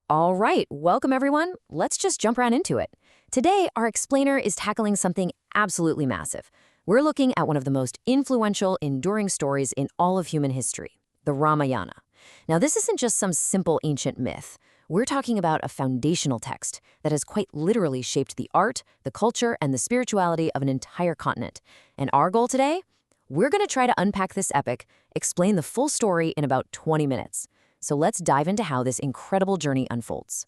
All right, welcome everyone. Let's just jump right into it. Today, our explainer is tackling something absolutely massive. We're looking at one of the most influential, enduring stories in all of human history, the Ramayana. Now, this isn't just some simple ancient myth. We're talking about a foundational text that has quite literally shaped the art, the culture, and the spirituality of an entire continent. And our goal today? We're going to try to unpack this epic, explain the full story in about 20 minutes. So let's dive into how this incredible journey unfolds.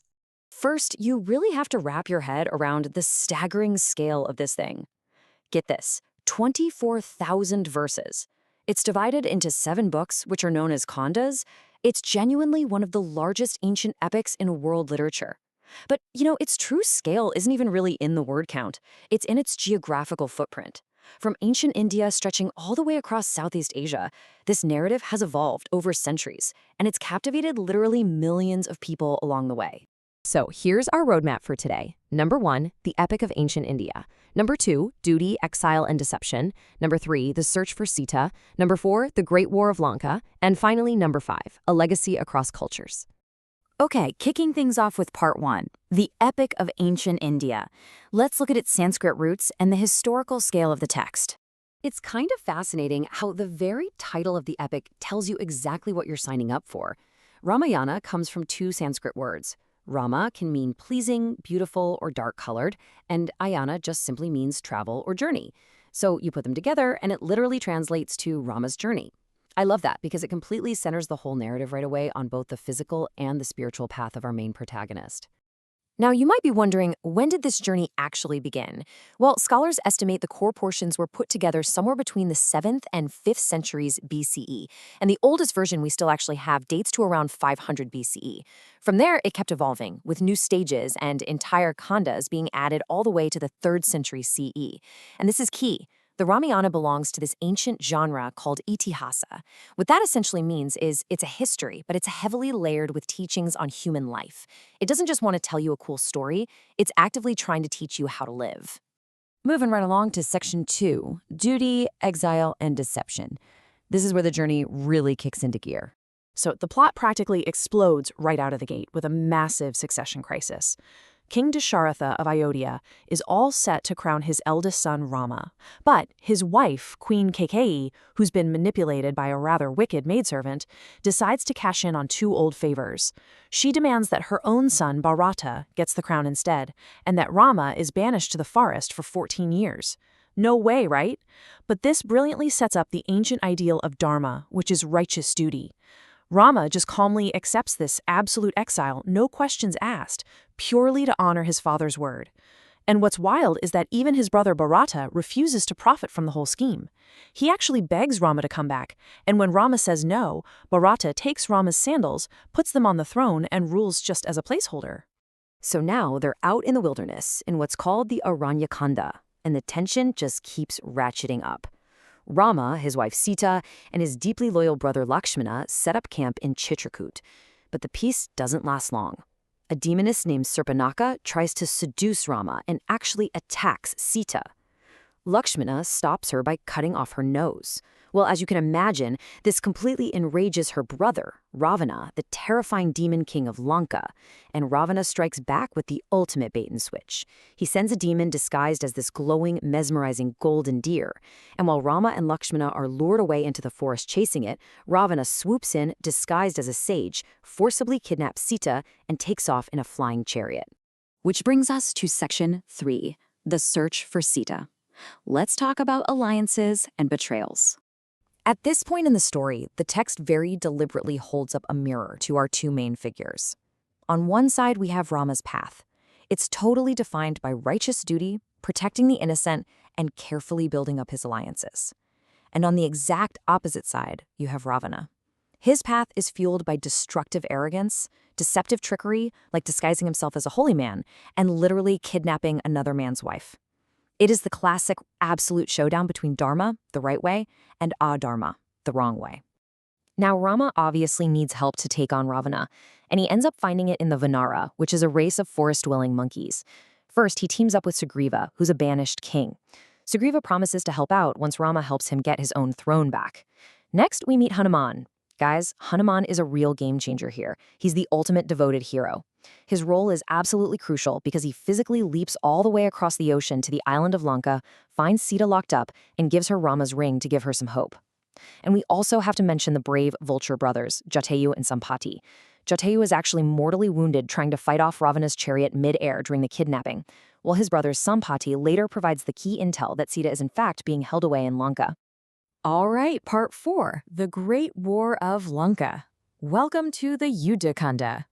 First, you really have to wrap your head around the staggering scale of this thing. Get this, 24,000 verses. It's divided into 7 books, which are known as kandas. It's genuinely one of the largest ancient epics in world literature. But, its true scale isn't even really in the word count. It's in its geographical footprint. From ancient India stretching all the way across Southeast Asia, this narrative has evolved over centuries, and it's captivated literally millions of people along the way. So here's our roadmap for today. Number 1, the Epic of Ancient India. Number 2, Duty, Exile, and Deception. Number 3, the Search for Sita. Number 4, the Great War of Lanka. And finally, number 5, a legacy across cultures. Okay, kicking things off with part 1, the Epic of Ancient India. Let's look at its Sanskrit roots and the historical scale of the text. It's kind of fascinating how the very title of the epic tells you exactly what you're signing up for. Ramayana comes from 2 Sanskrit words. Rama can mean pleasing, beautiful, or dark-colored, and Ayana just simply means travel or journey. So you put them together, and it literally translates to Rama's journey. I love that because it completely centers the whole narrative right away on both the physical and the spiritual path of our main protagonist. Now, you might be wondering, when did this journey actually begin? Well, scholars estimate the core portions were put together somewhere between the 7th and 5th centuries BCE, and the oldest version we still actually have dates to around 500 BCE. From there, it kept evolving, with new stages and entire kandas being added all the way to the 3rd century CE. And this is key. The Ramayana belongs to this ancient genre called itihasa. What that essentially means is it's a history, but it's heavily layered with teachings on human life. It doesn't just want to tell you a cool story, it's actively trying to teach you how to live. Moving right along to section 2, Duty, Exile, and Deception. This is where the journey really kicks into gear. So the plot practically explodes right out of the gate with a massive succession crisis. King Dasharatha of Ayodhya is all set to crown his eldest son Rama. But his wife, Queen Kaikeyi, who's been manipulated by a rather wicked maidservant, decides to cash in on 2 old favors. She demands that her own son, Bharata, gets the crown instead, and that Rama is banished to the forest for 14 years. No way, right? But this brilliantly sets up the ancient ideal of dharma, which is righteous duty. Rama just calmly accepts this absolute exile, no questions asked, purely to honor his father's word. And what's wild is that even his brother Bharata refuses to profit from the whole scheme. He actually begs Rama to come back, and when Rama says no, Bharata takes Rama's sandals, puts them on the throne, and rules just as a placeholder. So now they're out in the wilderness in what's called the Aranyakanda, and the tension just keeps ratcheting up. Rama, his wife Sita, and his deeply loyal brother Lakshmana set up camp in Chitrakoot. But the peace doesn't last long. A demoness named Surpanaka tries to seduce Rama and actually attacks Sita. Lakshmana stops her by cutting off her nose. Well, as you can imagine, this completely enrages her brother, Ravana, the terrifying demon king of Lanka, and Ravana strikes back with the ultimate bait-and-switch. He sends a demon disguised as this glowing, mesmerizing golden deer, and while Rama and Lakshmana are lured away into the forest chasing it, Ravana swoops in, disguised as a sage, forcibly kidnaps Sita, and takes off in a flying chariot. Which brings us to section 3, the Search for Sita. Let's talk about alliances and betrayals. At this point in the story, the text very deliberately holds up a mirror to our 2 main figures. On one side, we have Rama's path. It's totally defined by righteous duty, protecting the innocent, and carefully building up his alliances. And on the exact opposite side, you have Ravana. His path is fueled by destructive arrogance, deceptive trickery, like disguising himself as a holy man, and literally kidnapping another man's wife. It is the classic absolute showdown between dharma, the right way, and adharma, the wrong way. Now, Rama obviously needs help to take on Ravana, and he ends up finding it in the Vanara, which is a race of forest-dwelling monkeys. First, he teams up with Sugriva, who's a banished king. Sugriva promises to help out once Rama helps him get his own throne back. Next, we meet Hanuman, Guys, Hanuman is a real game changer here. He's the ultimate devoted hero. His role is absolutely crucial because he physically leaps all the way across the ocean to the island of Lanka, finds Sita locked up, and gives her Rama's ring to give her some hope. And we also have to mention the brave vulture brothers, Jatayu and Sampati. Jatayu is actually mortally wounded trying to fight off Ravana's chariot mid-air during the kidnapping, while his brother Sampati later provides the key intel that Sita is in fact being held away in Lanka. All right, part 4, the Great War of Lanka. Welcome to the Yuddhakanda.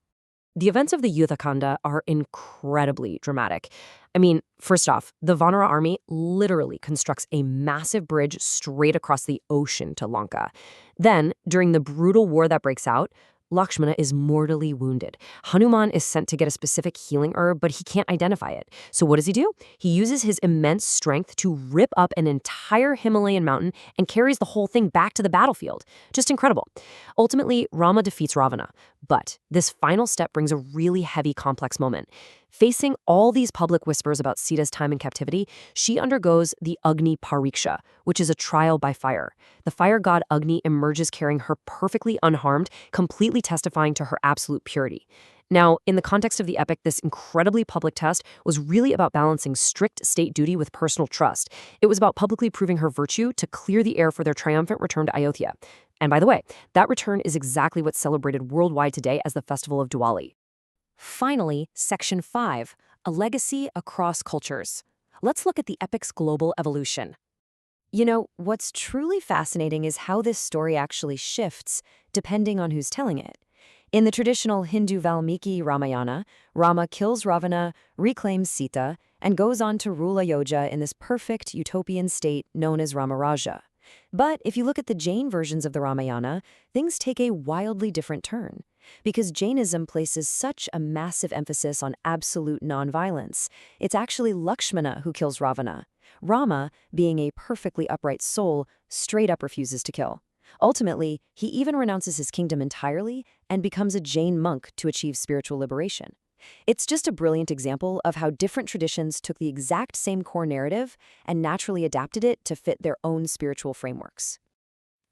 The events of the Yuddhakanda are incredibly dramatic. I mean, first off, the Vanara army literally constructs a massive bridge straight across the ocean to Lanka. Then, during the brutal war that breaks out, Lakshmana is mortally wounded. Hanuman is sent to get a specific healing herb, but he can't identify it. So what does he do? He uses his immense strength to rip up an entire Himalayan mountain and carries the whole thing back to the battlefield. Just incredible. Ultimately, Rama defeats Ravana. But this final step brings a really heavy, complex moment. Facing all these public whispers about Sita's time in captivity, she undergoes the Agni Pariksha, which is a trial by fire. The fire god Agni emerges carrying her perfectly unharmed, completely testifying to her absolute purity. Now, in the context of the epic, this incredibly public test was really about balancing strict state duty with personal trust. It was about publicly proving her virtue to clear the air for their triumphant return to Ayodhya. And by the way, that return is exactly what's celebrated worldwide today as the festival of Diwali. Finally, Section 5, a legacy across cultures. Let's look at the epic's global evolution. You know, what's truly fascinating is how this story actually shifts depending on who's telling it. In the traditional Hindu Valmiki Ramayana, Rama kills Ravana, reclaims Sita, and goes on to rule Ayodhya in this perfect utopian state known as Ramaraja. But if you look at the Jain versions of the Ramayana, things take a wildly different turn. Because Jainism places such a massive emphasis on absolute nonviolence, it's actually Lakshmana who kills Ravana. Rama, being a perfectly upright soul, straight up refuses to kill. Ultimately, he even renounces his kingdom entirely and becomes a Jain monk to achieve spiritual liberation. It's just a brilliant example of how different traditions took the exact same core narrative and naturally adapted it to fit their own spiritual frameworks.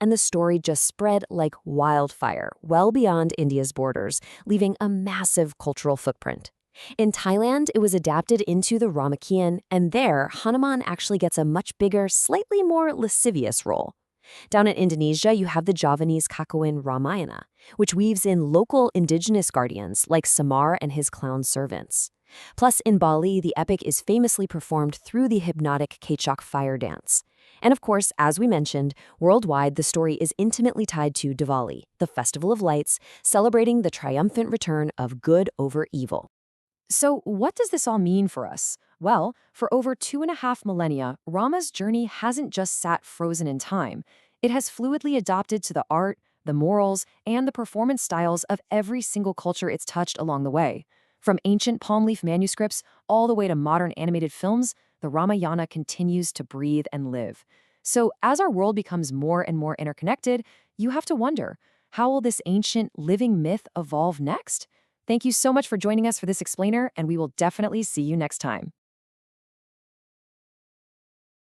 And the story just spread like wildfire, well beyond India's borders, leaving a massive cultural footprint. In Thailand, it was adapted into the Ramakien, and there, Hanuman actually gets a much bigger, slightly more lascivious role. Down in Indonesia, you have the Javanese Kakawin Ramayana, which weaves in local indigenous guardians like Samar and his clown servants. Plus, in Bali, the epic is famously performed through the hypnotic Kecak fire dance. And of course, as we mentioned, worldwide the story is intimately tied to Diwali, the festival of lights, celebrating the triumphant return of good over evil. So what does this all mean for us? Well, for over 2.5 millennia, Rama's journey hasn't just sat frozen in time. It has fluidly adopted to the art, the morals, and the performance styles of every single culture it's touched along the way. From ancient palm leaf manuscripts all the way to modern animated films, the Ramayana continues to breathe and live. So as our world becomes more and more interconnected, you have to wonder, how will this ancient living myth evolve next? Thank you so much for joining us for this explainer, and we will definitely see you next time.